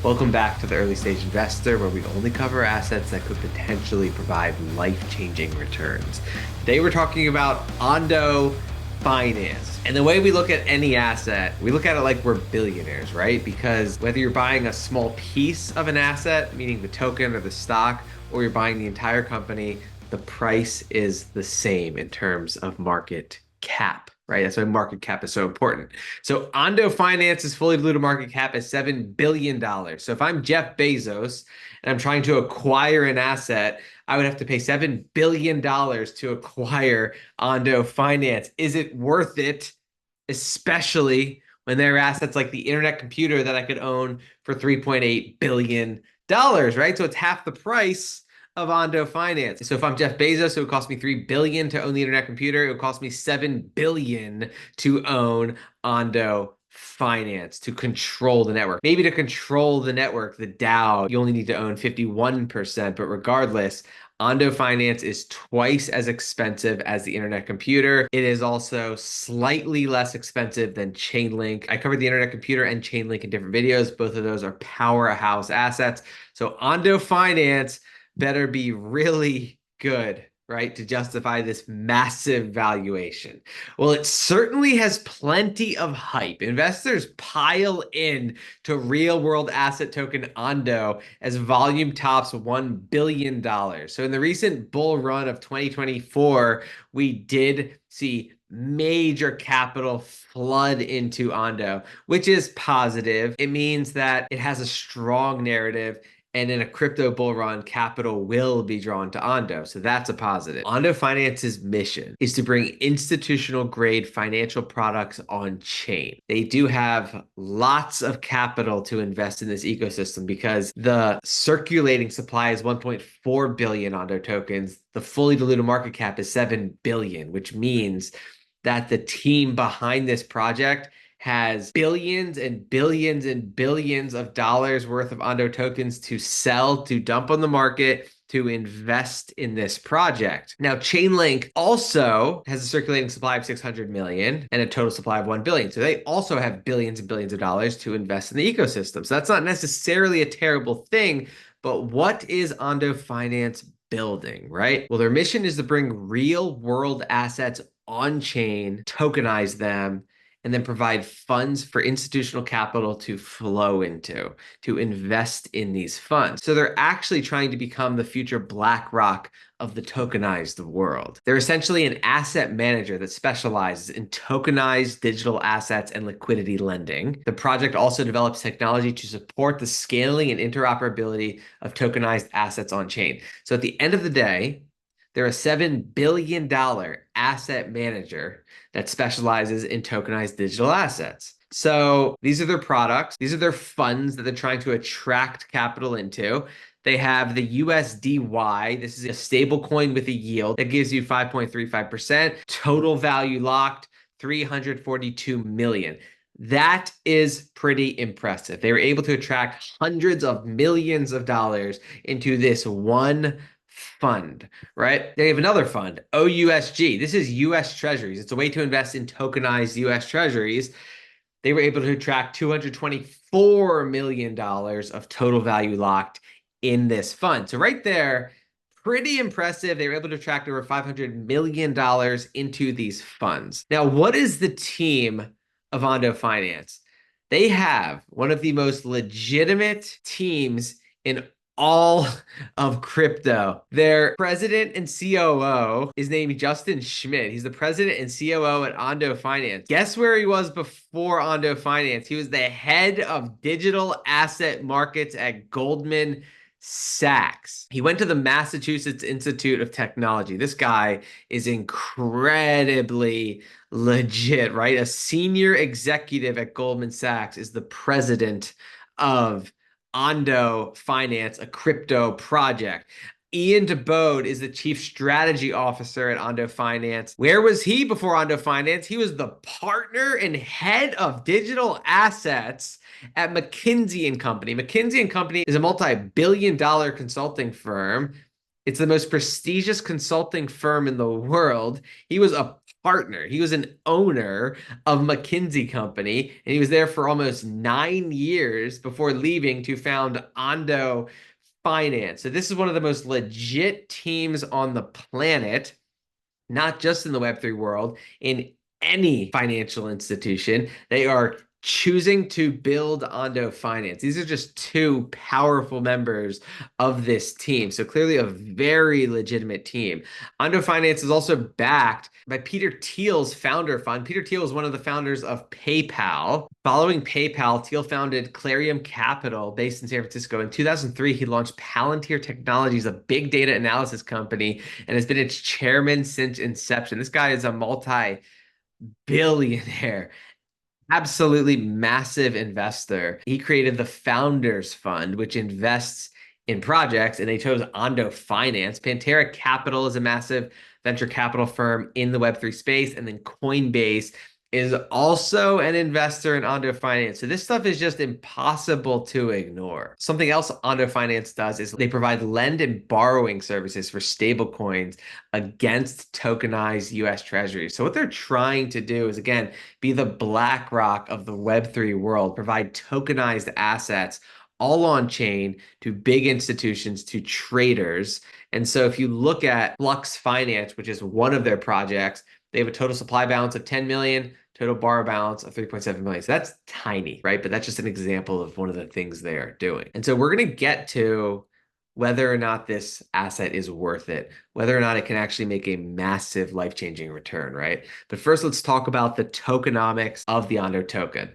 Welcome back to the Early Stage Investor, where we only cover assets that could potentially provide life-changing returns. Today we're talking about Ondo finance. And the way we look at any asset, we look at it like we're billionaires, right? Because whether you're buying a small piece of an asset, meaning the token or the stock, or you're buying the entire company, the price is the same in terms of market cap, right? That's why market cap is so important. So Ondo Finance's fully diluted market cap is $7 billion. So if I'm Jeff Bezos and I'm trying to acquire an asset, I would have to pay $7 billion to acquire Ondo Finance. Is it worth it? Especially when there are assets like the internet computer that I could own for $3.8 billion, right? So it's half the price of Ondo Finance. So if I'm Jeff Bezos, it would cost me $3 billion to own the internet computer. It would cost me $7 billion to own Ondo Finance, to control the network. Maybe to control the network, the DAO, you only need to own 51%, but regardless, Ondo Finance is twice as expensive as the internet computer. It is also slightly less expensive than Chainlink. I covered the internet computer and Chainlink in different videos. Both of those are powerhouse assets. So Ondo Finance better be really good, right, to justify this massive valuation. Well, it certainly has plenty of hype. Investors pile in to real-world asset token Ondo as volume tops $1 billion. So in the recent bull run of 2024, we did see major capital flood into Ondo, which is positive. It means that it has a strong narrative. And in a crypto bull run, capital will be drawn to Ondo. So that's a positive. Ondo Finance's mission is to bring institutional grade financial products on chain. They do have lots of capital to invest in this ecosystem because the circulating supply is 1.4 billion Ondo tokens. The fully diluted market cap is 7 billion, which means that the team behind this project has billions and billions and billions of dollars worth of Ondo tokens to sell, to dump on the market, to invest in this project. Now, Chainlink also has a circulating supply of 600 million and a total supply of 1 billion. So they also have billions and billions of dollars to invest in the ecosystem. So that's not necessarily a terrible thing, but what is Ondo Finance building, right? Well, their mission is to bring real world assets on chain, tokenize them, and then provide funds for institutional capital to flow into, to invest in these funds. So they're actually trying to become the future BlackRock of the tokenized world. They're essentially an asset manager that specializes in tokenized digital assets and liquidity lending. The project also develops technology to support the scaling and interoperability of tokenized assets on chain. So at the end of the day, they're a $7 billion asset manager that specializes in tokenized digital assets. So these are their products. These are their funds that they're trying to attract capital into. They have the USDY. This is a stable coin with a yield that gives you 5.35%. Total value locked, 342 million. That is pretty impressive. They were able to attract hundreds of millions of dollars into this one fund, right? They have another fund, OUSG. This is US Treasuries. It's a way to invest in tokenized US Treasuries. They were able to attract $224 million of total value locked in this fund. So right there, pretty impressive. They were able to attract over $500 million into these funds. Now, what is the team of Ondo Finance? They have one of the most legitimate teams in all of crypto. Their president and COO is named Justin Schmidt. He's the president and COO at Ondo Finance. Guess where he was before Ondo Finance? He was the head of digital asset markets at Goldman Sachs. He went to the Massachusetts Institute of Technology. This guy is incredibly legit, right? A senior executive at Goldman Sachs is the president of Ondo Finance, a crypto project. Ian DeBode is the chief strategy officer at Ondo Finance. Where was he before Ondo Finance? He was the partner and head of digital assets at McKinsey & Company. McKinsey & Company is a multi-billion-dollar consulting firm. It's the most prestigious consulting firm in the world. He was a partner. He was an owner of McKinsey Company, and he was there for almost 9 years before leaving to found Ondo Finance. So this is one of the most legit teams on the planet, not just in the Web3 world, in any financial institution. They are choosing to build Ondo Finance. These are just two powerful members of this team. So clearly a very legitimate team. Ondo Finance is also backed by Peter Thiel's founder fund. Peter Thiel is one of the founders of PayPal. Following PayPal, Thiel founded Clarium Capital based in San Francisco. In 2003, he launched Palantir Technologies, a big data analysis company, and has been its chairman since inception. This guy is a multi-billionaire, absolutely massive investor. He created the Founders Fund, which invests in projects, and they chose Ondo Finance. Pantera Capital is a massive venture capital firm in the Web3 space, and then Coinbase is also an investor in Ondo Finance. So this stuff is just impossible to ignore. Something else Ondo Finance does is they provide lend and borrowing services for stablecoins against tokenized US Treasuries. So what they're trying to do is, again, be the BlackRock of the Web3 world, provide tokenized assets all on chain to big institutions, to traders. And so if you look at Flux Finance, which is one of their projects, they have a total supply balance of 10 million, total borrow balance of 3.7 million. So that's tiny, right? But that's just an example of one of the things they are doing. And so we're going to get to whether or not this asset is worth it, whether or not it can actually make a massive life-changing return, right? But first, let's talk about the tokenomics of the Ondo token.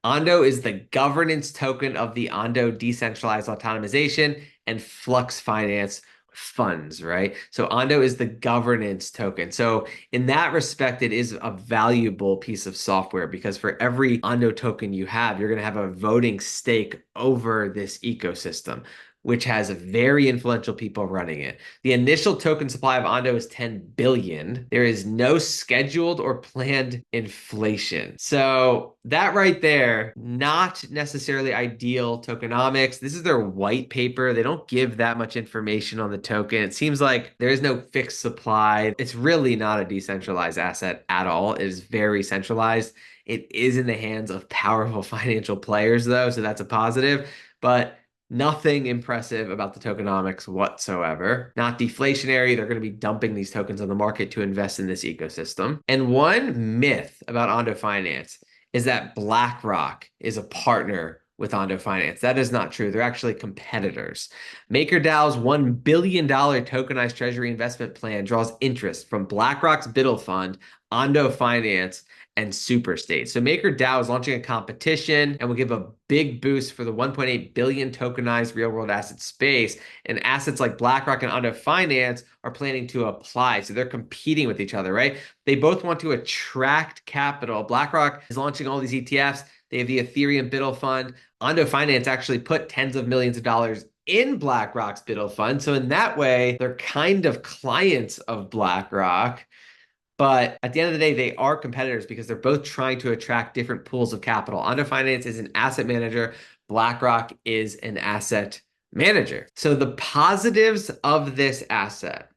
Ondo is the governance token of the Ondo decentralized autonomization and Flux Finance funds, right? So Ondo is the governance token. So in that respect, it is a valuable piece of software because for every Ondo token you have, you're going to have a voting stake over this ecosystem, which has very influential people running it. The initial token supply of Ondo is 10 billion. There is no scheduled or planned inflation. So that right there, not necessarily ideal tokenomics. This is their white paper. They don't give that much information on the token. It seems like there is no fixed supply. It's really not a decentralized asset at all. It is very centralized. It is in the hands of powerful financial players, though, so that's a positive. But nothing impressive about the tokenomics whatsoever. Not deflationary. They're going to be dumping these tokens on the market to invest in this ecosystem. And one myth about Ondo Finance is that BlackRock is a partner with Ondo Finance. That is not true. They're actually competitors. MakerDAO's $1 billion tokenized treasury investment plan draws interest from BlackRock's Biddle Fund, Ondo Finance, and Superstate. So MakerDAO is launching a competition and will give a big boost for the 1.8 billion tokenized real-world asset space. And assets like BlackRock and Ondo Finance are planning to apply. So they're competing with each other, right? They both want to attract capital. BlackRock is launching all these ETFs. They have the Ethereum Biddle Fund. Ondo Finance actually put tens of millions of dollars in BlackRock's Biddle Fund. So in that way, they're kind of clients of BlackRock. But at the end of the day, they are competitors because they're both trying to attract different pools of capital. Ondo Finance is an asset manager. BlackRock is an asset manager. So the positives of this asset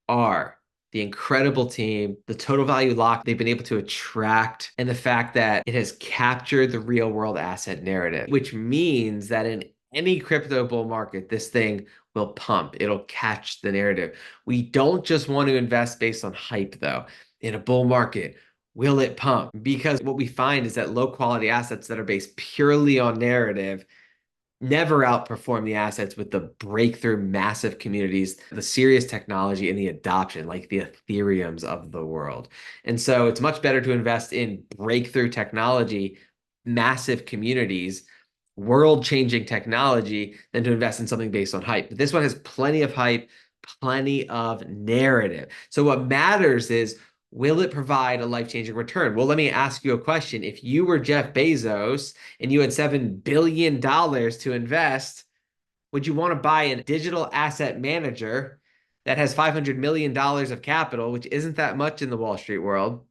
are the incredible team, the total value lock they've been able to attract, and the fact that it has captured the real world asset narrative, which means that in any crypto bull market, this thing will pump. It'll catch the narrative. We don't just want to invest based on hype, though. In a bull market, will it pump? Because what we find is that low quality assets that are based purely on narrative never outperform the assets with the breakthrough massive communities, the serious technology, and the adoption, like the Ethereums of the world. And so it's much better to invest in breakthrough technology, massive communities, world-changing technology than to invest in something based on hype. But this one has plenty of hype, plenty of narrative. So what matters is, will it provide a life-changing return? Well, let me ask you a question. If you were Jeff Bezos and you had $7 billion to invest, would you want to buy a digital asset manager that has $500 million of capital, which isn't that much in the Wall Street world?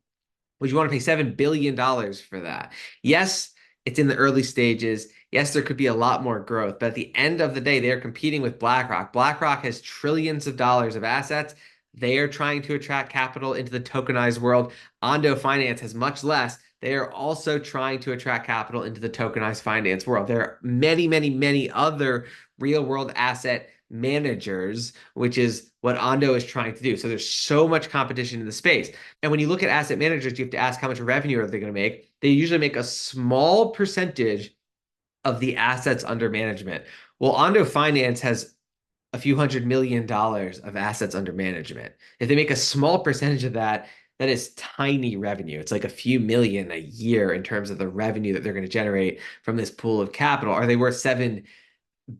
Would you want to pay $7 billion for that? Yes, it's in the early stages. Yes, there could be a lot more growth, but at the end of the day, they're competing with BlackRock. BlackRock has trillions of dollars of assets. They are trying to attract capital into the tokenized world. Ondo Finance has much less. They are also trying to attract capital into the tokenized finance world. There are many, many, many other real world asset managers, which is what Ondo is trying to do. So there's so much competition in the space. And when you look at asset managers, you have to ask how much revenue are they going to make? They usually make a small percentage of the assets under management. Well, Ondo Finance has a few $100 million of assets under management. If they make a small percentage of that, that is tiny revenue. It's like a few million a year in terms of the revenue that they're going to generate from this pool of capital. Are they worth $7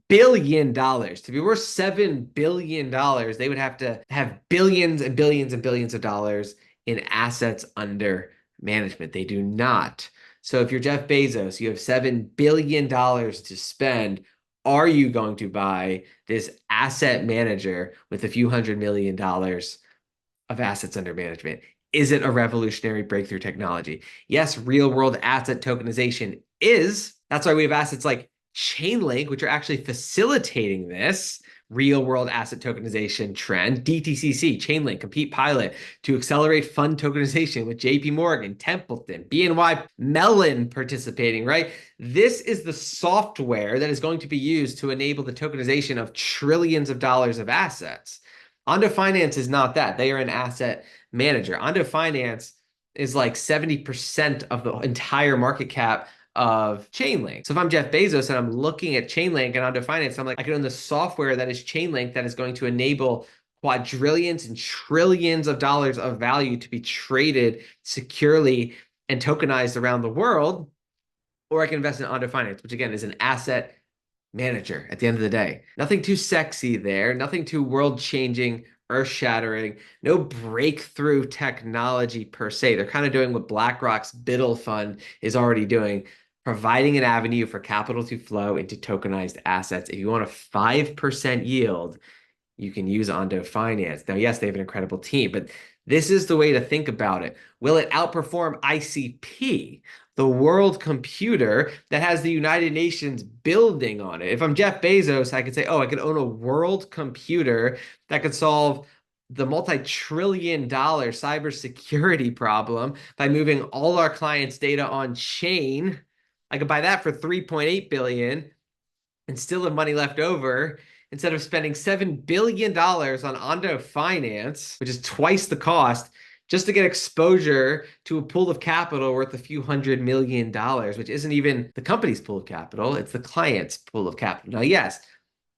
billion? To be worth $7 billion, they would have to have billions and billions and billions of dollars in assets under management. They do not. So if you're Jeff Bezos, you have $7 billion to spend. Are you going to buy this asset manager with a few $100 million of assets under management? Is it a revolutionary breakthrough technology? Yes, real world asset tokenization is. That's why we have assets like Chainlink, which are actually facilitating this real world asset tokenization trend. DTCC, Chainlink, Compete Pilot to accelerate fund tokenization with JP Morgan, Templeton, BNY Mellon participating, right? This is the software that is going to be used to enable the tokenization of trillions of dollars of assets. Ondo Finance is not that. They are an asset manager. Ondo Finance is like 70% of the entire market cap of Chainlink. So if I'm Jeff Bezos and I'm looking at Chainlink and Ondo Finance, I'm like, I can own the software that is Chainlink that is going to enable quadrillions and trillions of dollars of value to be traded securely and tokenized around the world. Or I can invest in Ondo Finance, which again is an asset manager at the end of the day. Nothing too sexy there, nothing too world-changing, earth-shattering, no breakthrough technology per se. They're kind of doing what BlackRock's Biddle Fund is already doing, providing an avenue for capital to flow into tokenized assets. If you want a 5% yield, you can use Ondo Finance. Now, yes, they have an incredible team, but this is the way to think about it. Will it outperform ICP, the world computer that has the United Nations building on it? If I'm Jeff Bezos, I could say, oh, I could own a world computer that could solve the multi-trillion-dollar cybersecurity problem by moving all our clients' data on chain. I could buy that for 3.8 billion and still have money left over instead of spending $7 billion on Ondo Finance, which is twice the cost, just to get exposure to a pool of capital worth a few $100 million, which isn't even the company's pool of capital, it's the client's pool of capital. Now, yes,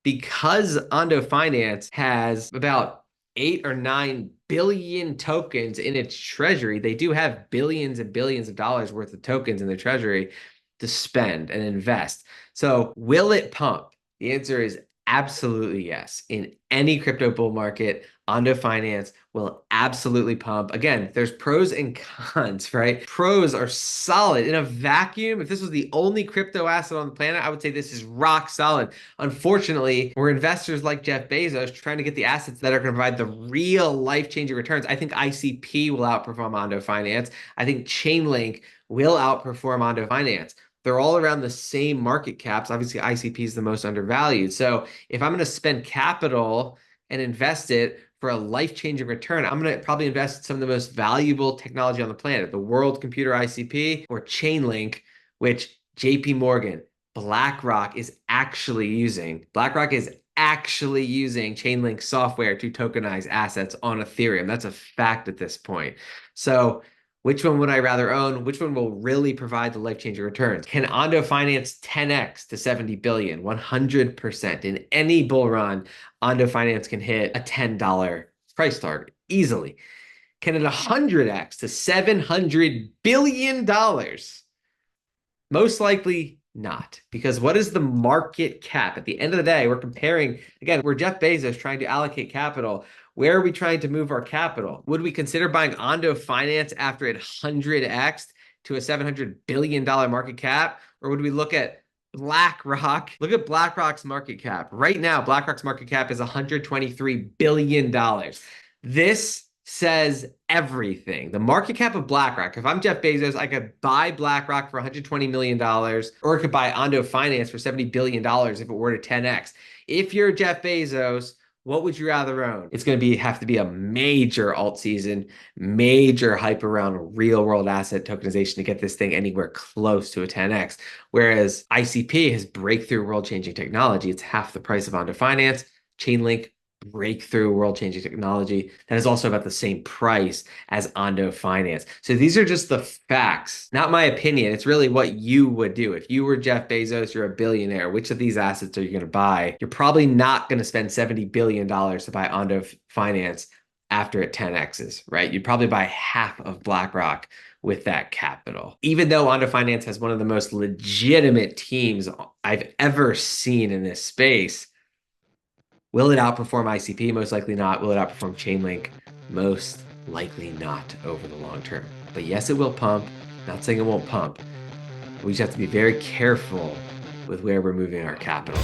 because Ondo Finance has about 8 or 9 billion tokens in its treasury, they do have billions and billions of dollars worth of tokens in their treasury to spend and invest. So will it pump? The answer is absolutely yes. In any crypto bull market, Ondo Finance will absolutely pump. Again, there's pros and cons, right? Pros are solid. In a vacuum, if this was the only crypto asset on the planet, I would say this is rock solid. Unfortunately, we're investors like Jeff Bezos trying to get the assets that are going to provide the real life-changing returns. I think ICP will outperform Ondo Finance. I think Chainlink will outperform Ondo Finance. They're all around the same market caps. Obviously, ICP is the most undervalued. So if I'm going to spend capital and invest it for a life-changing return, I'm going to probably invest in some of the most valuable technology on the planet, the World Computer ICP or Chainlink, which JP Morgan, BlackRock is actually using. BlackRock is actually using Chainlink software to tokenize assets on Ethereum. That's a fact at this point. So which one would I rather own? Which one will really provide the life-changing returns? Can Ondo Finance 10x to 70 billion? 100%. In any bull run, Ondo Finance can hit a $10 price target easily. Can it 100x to $700 billion? Most likely not, because what is the market cap? At the end of the day, we're comparing, again, we're Jeff Bezos trying to allocate capital. Where are we trying to move our capital? Would we consider buying Ondo Finance after it 100x to a $700 billion market cap? Or would we look at BlackRock? Look at BlackRock's market cap. Right now, BlackRock's market cap is $123 billion. This says everything. The market cap of BlackRock, if I'm Jeff Bezos, I could buy BlackRock for $120 million, or I could buy Ondo Finance for $70 billion if it were to 10x. If you're Jeff Bezos, What would you rather own? It's going to be have to be a major alt season, major hype around real world asset tokenization to get this thing anywhere close to a 10x. Whereas ICP has breakthrough world changing technology. It's half the price of Ondo Finance. Chainlink, breakthrough world changing technology that is also about the same price as Ondo Finance. So these are just the facts, not my opinion. It's really what you would do. If you were Jeff Bezos, you're a billionaire. Which of these assets are you going to buy? You're probably not going to spend $70 billion to buy Ondo Finance after it 10x's, right? You'd probably buy half of BlackRock with that capital. Even though Ondo Finance has one of the most legitimate teams I've ever seen in this space, will it outperform ICP? Most likely not. Will it outperform Chainlink? Most likely not over the long term. But yes, it will pump. Not saying it won't pump. We just have to be very careful with where we're moving our capital.